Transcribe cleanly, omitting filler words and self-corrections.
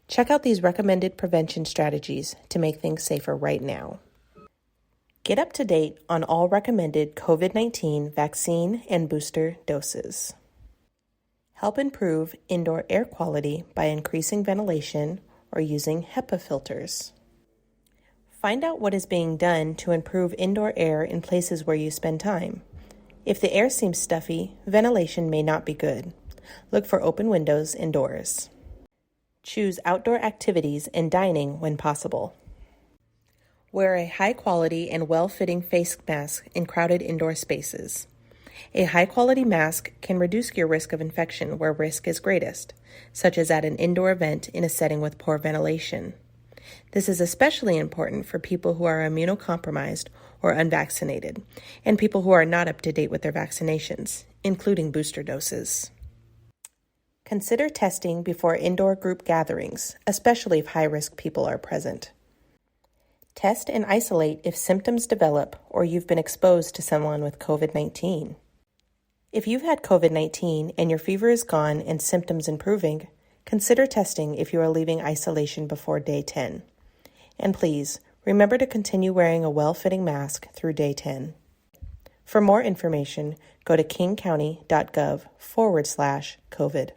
Check out these recommended prevention strategies to make things safer right now. Get up to date on all recommended COVID-19 vaccine and booster doses. Help improve indoor air quality by increasing ventilation or using HEPA filters. Find out what is being done to improve indoor air in places where you spend time. If the air seems stuffy, ventilation may not be good. Look for open windows indoors. Choose outdoor activities and dining when possible. Wear a high-quality and well-fitting face mask in crowded indoor spaces. A high-quality mask can reduce your risk of infection where risk is greatest, such as at an indoor event in a setting with poor ventilation. This is especially important for people who are immunocompromised or unvaccinated, and people who are not up to date with their vaccinations, including booster doses. Consider testing before indoor group gatherings, especially if high-risk people are present. Test and isolate if symptoms develop or you've been exposed to someone with COVID-19. If you've had COVID-19 and your fever is gone and symptoms improving, consider testing if you are leaving isolation before day 10. And please, remember to continue wearing a well-fitting mask through day 10. For more information, go to kingcounty.gov/COVID.